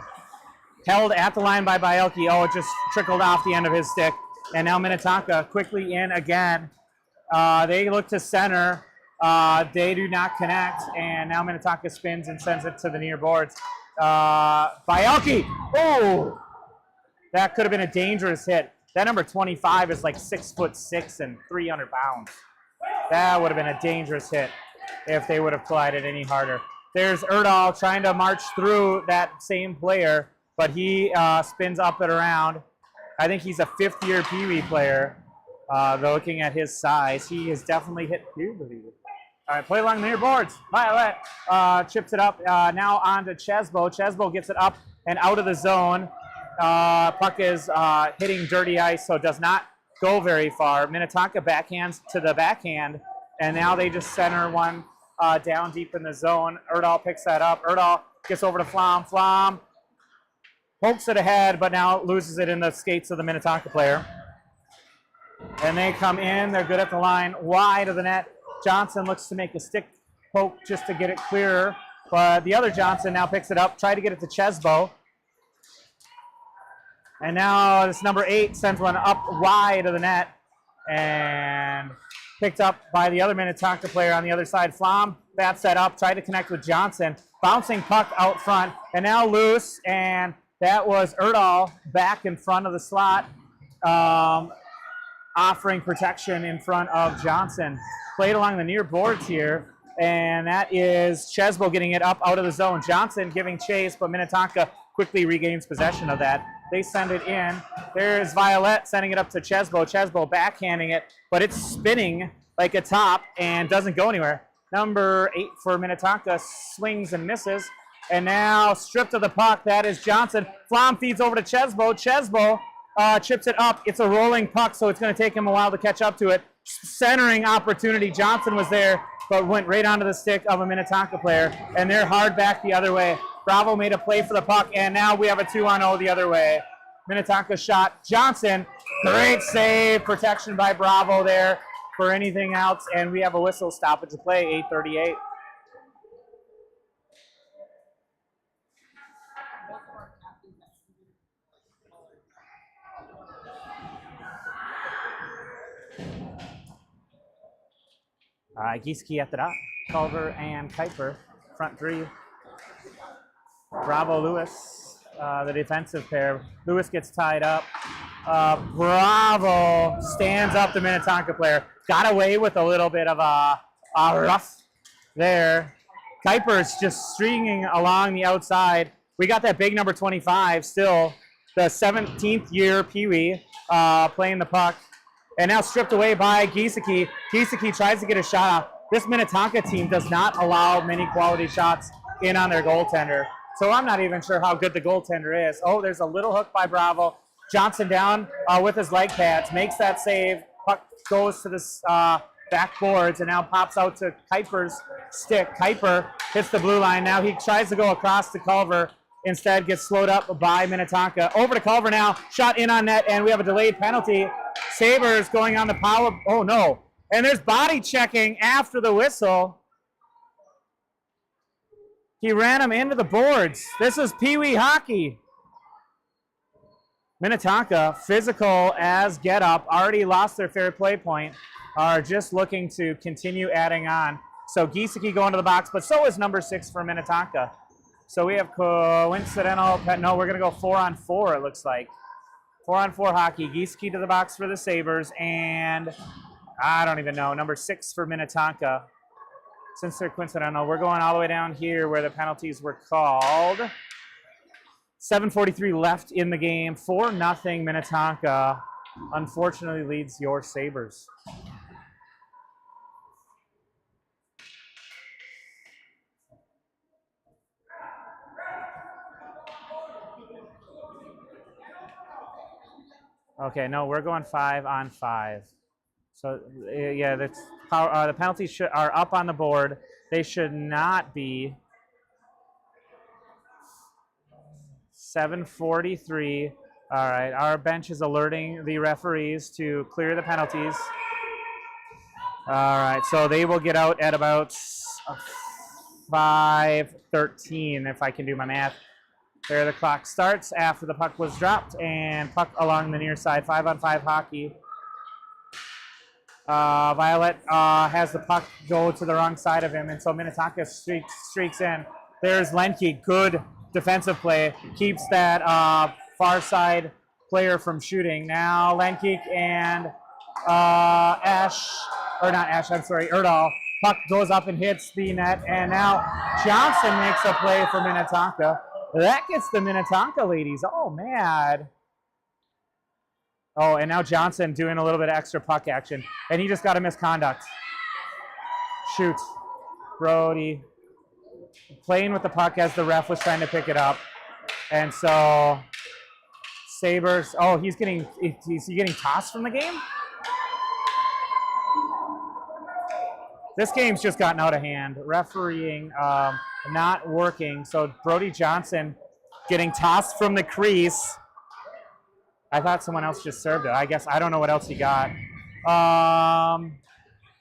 Held at the line by Bielke. Oh, it just trickled off the end of his stick. And now Minnetonka quickly in again. They look to center. They do not connect. And now Minnetonka spins and sends it to the near boards. Bielke! Oh! That could have been a dangerous hit. That number 25 is like 6'6" and 300 pounds. That would have been a dangerous hit if they would have collided any harder. There's Erdahl trying to march through that same player, but he spins up and around. I think he's a 5th-year Pee Wee player. Though looking at his size, he has definitely hit puberty. All right, play along the near boards. Violet chips it up now on to Chesbo. Chesbo gets it up and out of the zone. Puck is hitting dirty ice, so it does not go very far. Minnetonka backhands to the backhand, and now they just center one down deep in the zone. Erdahl picks that up. Erdahl gets over to Flom. Flom pokes it ahead, but now loses it in the skates of the Minnetonka player. And they come in. They're good at the line, wide of the net. Johnson looks to make a stick poke just to get it clearer, but the other Johnson now picks it up, try to get it to Chesbo. And now this number 8 sends one up wide of the net and picked up by the other Minnetonka player on the other side. Flom bats that up, tried to connect with Johnson. Bouncing puck out front and now loose, and that was Erdahl back in front of the slot, offering protection in front of Johnson. Played along the near boards here, and that is Chesbo getting it up out of the zone. Johnson giving chase, but Minnetonka quickly regains possession of that. They send it in. There's Violet sending it up to Chesbo. Chesbo backhanding it, but it's spinning like a top and doesn't go anywhere. Number 8 for Minnetonka swings and misses. And now stripped of the puck, that is Johnson. Flom feeds over to Chesbo. Chesbo chips it up. It's a rolling puck, so it's going to take him a while to catch up to it. Centering opportunity. Johnson was there, but went right onto the stick of a Minnetonka player, and they're hard back the other way. Bravo made a play for the puck, and now we have a 2-on-0 the other way. Minnetonka shot. Johnson, great save. Protection by Bravo there for anything else, and we have a whistle stoppage of play, 8:38. Giesecke at the dot. Culver and Kuiper, front 3. Bravo, Lewis, the defensive pair. Lewis gets tied up. Bravo stands up the Minnetonka player. Got away with a little bit of a rough there. Kuiper's just stringing along the outside. We got that big number 25 still, the 17th year Pee Wee playing the puck. And now stripped away by Giesecke. Giesecke tries to get a shot off. this Minnetonka team does not allow many quality shots in on their goaltender. So I'm not even sure how good the goaltender is. Oh, there's a little hook by Bravo. Johnson down with his leg pads, makes that save. Puck goes to the back boards and now pops out to Kuiper's stick. Kuiper hits the blue line. Now he tries to go across to Culver. Instead gets slowed up by Minnetonka. Over to Culver now. Shot in on net, and we have a delayed penalty. Sabres going on the power. Oh, no. And there's body checking after the whistle. He ran him into the boards. This is Pee Wee hockey. Minnetonka, physical as get up, already lost their fair play point, are just looking to continue adding on. So Giesecke going to the box, but so is number 6 for Minnetonka. So we have coincidental, no, we're going to go 4-on-4, it looks like. 4-on-4 hockey. Giesecke to the box for the Sabres, and I don't even know, number 6 for Minnetonka. Since they're coincidental, we're going all the way down here where the penalties were called. 7:43 left in the game. 4-0 Minnetonka unfortunately leads your Sabres. Okay, no, we're going 5-on-5. So, yeah, that's how, the penalties are up on the board. They should not be. 7:43. All right, our bench is alerting the referees to clear the penalties. All right, so they will get out at about 5:13, if I can do my math. There the clock starts after the puck was dropped, and puck along the near side. 5-on-5 hockey. Violet has the puck go to the wrong side of him, and so Minnetonka streaks in. There's Lenke, good defensive play, keeps that far side player from shooting. Now Lenke and Erdahl. Puck goes up and hits the net, and now Johnson makes a play for Minnetonka. That gets the Minnetonka ladies all mad. Oh, and now Johnson doing a little bit of extra puck action, and he just got a misconduct. Shoot. Brody playing with the puck as the ref was trying to pick it up. And so Sabres, oh, is he getting tossed from the game? This game's just gotten out of hand. Refereeing not working. So Brody Johnson getting tossed from the crease. I thought someone else just served it. I guess I don't know what else he got.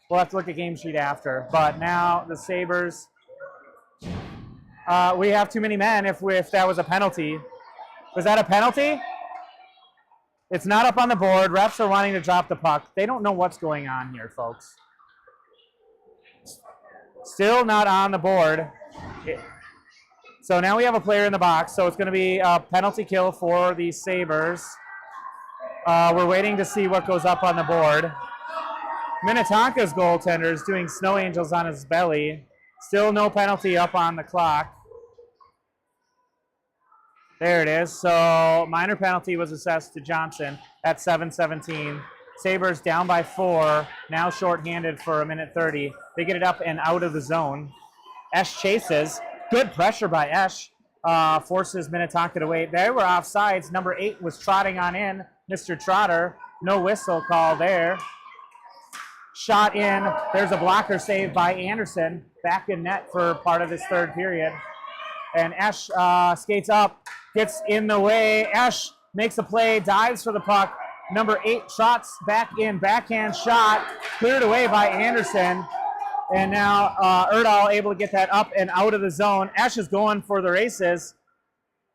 We'll have to look at game sheet after. But now the Sabres, we have too many men if that was a penalty. Was that a penalty? It's not up on the board. Refs are wanting to drop the puck. They don't know what's going on here, folks. Still not on the board. So now we have a player in the box. So it's going to be a penalty kill for the Sabres. We're waiting to see what goes up on the board. Minnetonka's goaltender is doing snow angels on his belly. Still no penalty up on the clock. There it is. So minor penalty was assessed to Johnson at 7:17. Sabres down by 4, now shorthanded for 1:30. They get it up and out of the zone. Esch chases. Good pressure by Esch. Forces Minnetonka to wait. They were offsides. Number 8 was trotting on in. Mr. Trotter. No whistle call there. Shot in. There's a blocker save by Anderson. Back in net for part of this third period. And Esch skates up. Gets in the way. Esch makes a play. Dives for the puck. Number 8 trots back in. Backhand shot. Cleared away by Anderson. And now Erdahl able to get that up and out of the zone. Esch is going for the races.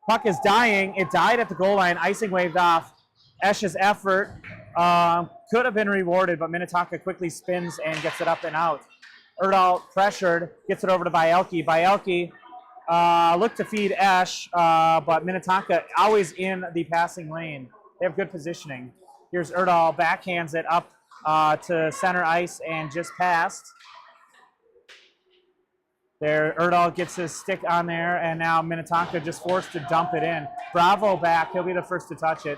Puck is dying. It died at the goal line. Icing waved off. Esch's effort could have been rewarded, but Minnetonka quickly spins and gets it up and out. Erdahl pressured, gets it over to Bielke. Bielke looked to feed Esch, but Minnetonka always in the passing lane. They have good positioning. Here's Erdahl, backhands it up to center ice and just passed. There, Erdahl gets his stick on there, and now Minnetonka just forced to dump it in. Bravo back, he'll be the first to touch it.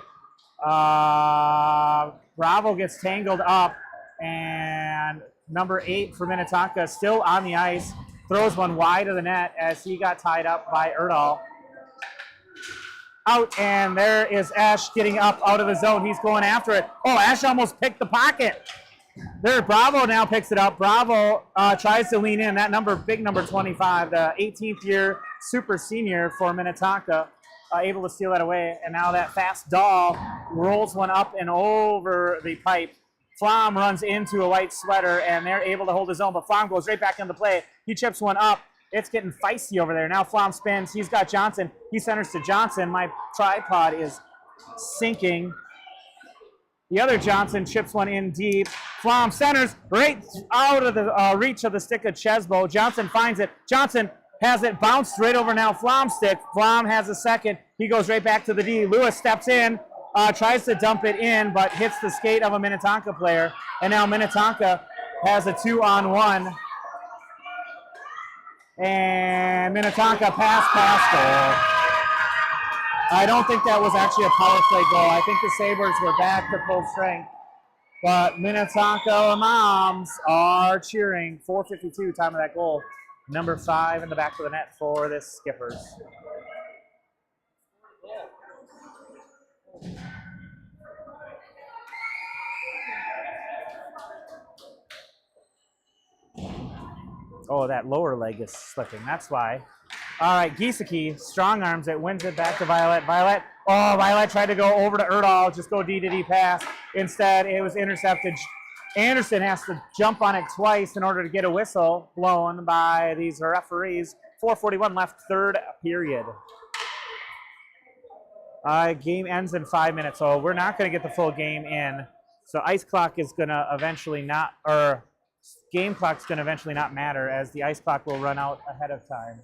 Bravo gets tangled up, and number 8 for Minnetonka, still on the ice. Throws one wide of the net as he got tied up by Erdahl. Out, and there is Esch getting up out of the zone. He's going after it. Oh, Esch almost picked the pocket. There, Bravo now picks it up. Bravo tries to lean in. That number, big number 25, the 18th year super senior for Minnetonka, able to steal that away. And now that fast Dahl rolls one up and over the pipe. Flom runs into a white sweater, and they're able to hold his own, but Flom goes right back into play. He chips one up. It's getting feisty over there. Now Flom spins. He's got Johnson. He centers to Johnson. My tripod is sinking. The other Johnson chips one in deep. Flom centers right out of the reach of the stick of Chesbo. Johnson finds it. Johnson has it bounced right over now Flom's stick. Flom has a second. He goes right back to the D. Lewis steps in, tries to dump it in, but hits the skate of a Minnetonka player. And now Minnetonka has a 2-on-1. And Minnetonka pass goal. I don't think that was actually a power play goal. I think the Sabres were back to full strength. But Minnetonka moms are cheering. 4:52 time of that goal. Number 5 in the back of the net for the Skippers. Oh, that lower leg is slipping. That's why. All right, Giesecke, strong arms it, wins it back to Violet. Violet tried to go over to Erdahl, just go D-to-D pass. Instead, it was intercepted. Anderson has to jump on it twice in order to get a whistle blown by these referees. 4:41 left, third period. Game ends in 5 minutes, so we're not going to get the full game in. So ice clock is going to eventually not, or game clock's going to eventually not matter, as the ice clock will run out ahead of time.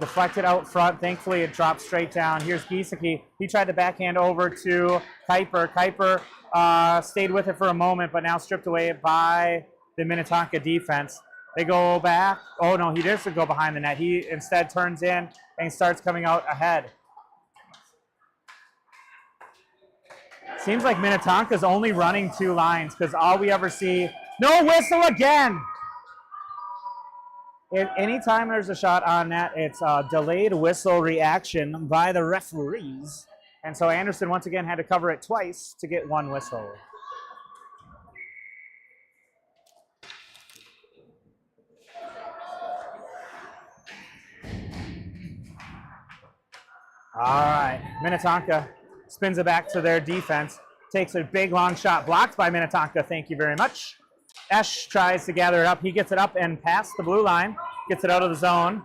Deflected out front. Thankfully, it dropped straight down. Here's Giesecke. He tried to backhand over to Kuiper. Kuiper stayed with it for a moment, but now stripped away by the Minnetonka defense. They go back. Oh, no, he doesn't go behind the net. He instead turns in and starts coming out ahead. Seems like Minnetonka's only running 2 lines, because all we ever see... No whistle again! Anytime there's a shot on net, it's a delayed whistle reaction by the referees. And so Anderson once again had to cover it twice to get 1 whistle. All right, Minnetonka spins it back to their defense, takes a big long shot, blocked by Minnetonka, thank you very much. Esch tries to gather it up. He gets it up and past the blue line, gets it out of the zone.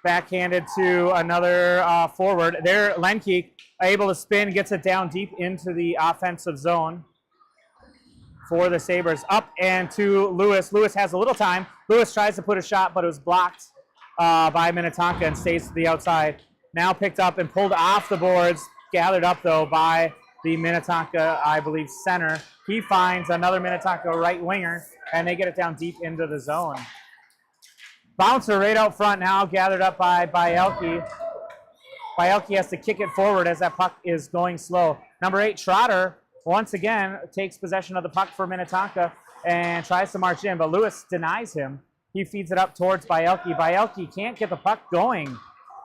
Backhanded to another forward. There, Lenke able to spin, gets it down deep into the offensive zone for the Sabres. Up and to Lewis. Lewis has a little time. Lewis tries to put a shot, but it was blocked by Minnetonka and stays to the outside. Now picked up and pulled off the boards. Gathered up, though, by the Minnetonka, I believe, center. He finds another Minnetonka right winger, and they get it down deep into the zone. Bouncer right out front now, gathered up by Bielke. Bielke has to kick it forward as that puck is going slow. Number 8, Trotter, once again, takes possession of the puck for Minnetonka and tries to march in, but Lewis denies him. He feeds it up towards Bielke. Bielke can't get the puck going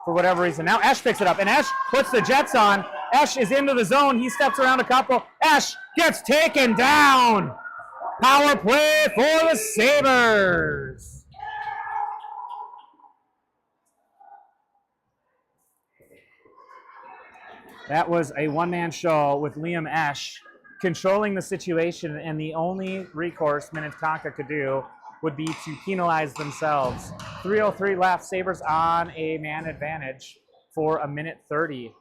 for whatever reason. Now Esch picks it up, and Esch puts the Jets on. Esch is into the zone. He steps around a couple. Esch gets taken down. Power play for the Sabres. That was a one-man show with Liam Esch controlling the situation, and the only recourse Minnetonka could do would be to penalize themselves. 3:03 left, Sabres on a man advantage for 1:30.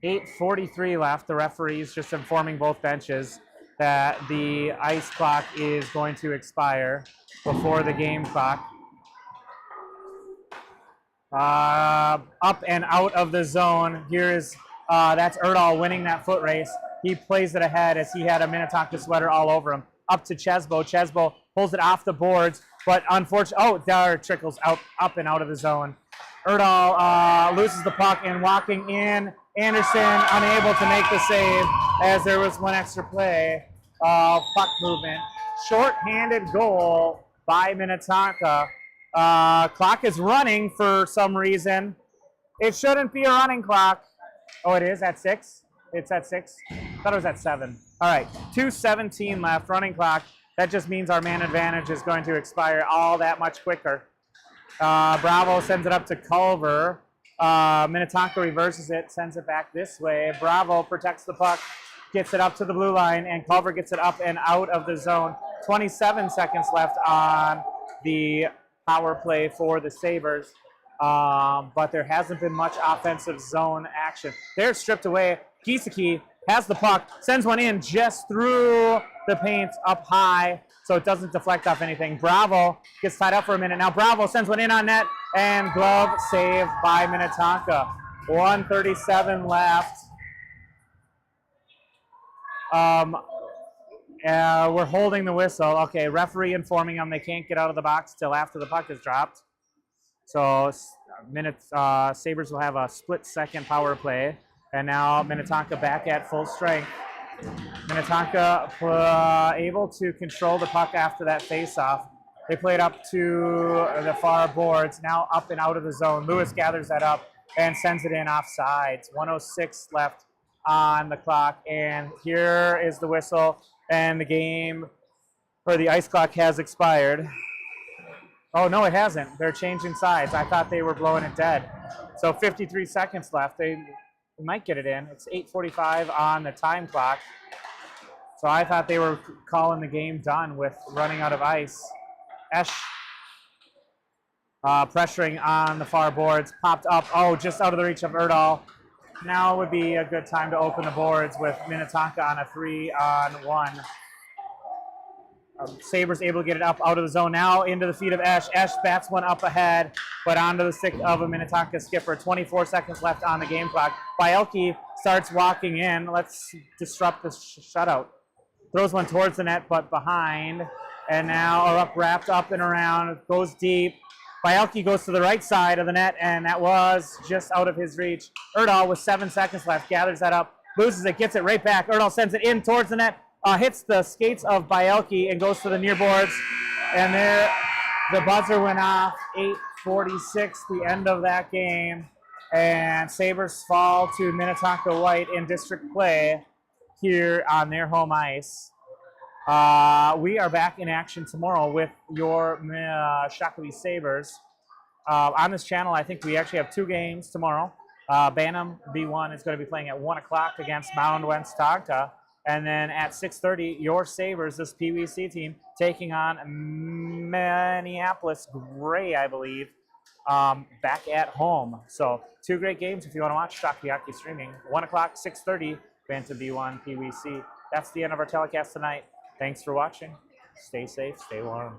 8:43 left. The referees just informing both benches that the ice clock is going to expire before the game clock. Up and out of the zone. Here is, that's Erdahl winning that foot race. He plays it ahead as he had a Minnetonka sweater all over him. Up to Chesbo. Chesbo pulls it off the boards, but unfortunately, oh, there trickles out, up and out of the zone. Erdahl loses the puck and walking in. Anderson unable to make the save as there was one extra play. Puck movement. Short-handed goal by Minnetonka. Clock is running for some reason. It shouldn't be a running clock. Oh, it is at 6? It's at 6? I thought it was at 7. All right, 2:17 left, running clock. That just means our man advantage is going to expire all that much quicker. Bravo sends it up to Culver. Minnetonka reverses it, sends it back this way. Bravo protects the puck, gets it up to the blue line, and Culver gets it up and out of the zone. 27 seconds left on the power play for the Sabres. But there hasn't been much offensive zone action. They're stripped away. Giesecke has the puck, sends one in just through the paint up high, so it doesn't deflect off anything. Bravo gets tied up for a minute. Now Bravo sends one in on net, and glove save by Minnetonka. 1:37 left. We're holding the whistle. Okay, referee informing them they can't get out of the box till after the puck is dropped. So Sabres will have a split-second power play. And now Minnetonka back at full strength. Minnetonka able to control the puck after that face-off. They play it up to the far boards, now up and out of the zone. Lewis gathers that up and sends it in off sides. 1:06 left on the clock. And here is the whistle. And the game, or the ice clock has expired. Oh, no, it hasn't. They're changing sides. I thought they were blowing it dead. So 53 seconds left. They might get it in. It's 8:45 on the time clock. So I thought they were calling the game done with running out of ice. Esch pressuring on the far boards. Popped up. Oh, just out of the reach of Erdahl. Now would be a good time to open the boards with Minnetonka on a 3-on-1. Sabres able to get it up out of the zone now into the feet of Esch. Esch bats one up ahead, but onto the stick of a Minnetonka skipper. 24 seconds left on the game clock. Bielke starts walking in. Let's disrupt the shutout. Throws one towards the net, but behind. And now wrapped up and around. Goes deep. Bielke goes to the right side of the net, and that was just out of his reach. Erdahl with 7 seconds left gathers that up, loses it, gets it right back. Erdahl sends it in towards the net. Hits the skates of Bielke and goes to the near boards. And there, the buzzer went off. 8:46, the end of that game. And Sabres fall to Minnetonka White in district play here on their home ice. We are back in action tomorrow with your Shakopee Sabres. On this channel, I think we actually have 2 games tomorrow. Bantam B1 is going to be playing at 1 o'clock against Mound Minnetonka. And then at 6:30, your Sabres, this PWC team, taking on Minneapolis Gray, I believe, back at home. So 2 great games if you want to watch Shakopee Hockey streaming. 1 o'clock, 6:30, Bantam B1, PWC. That's the end of our telecast tonight. Thanks for watching. Stay safe, stay warm.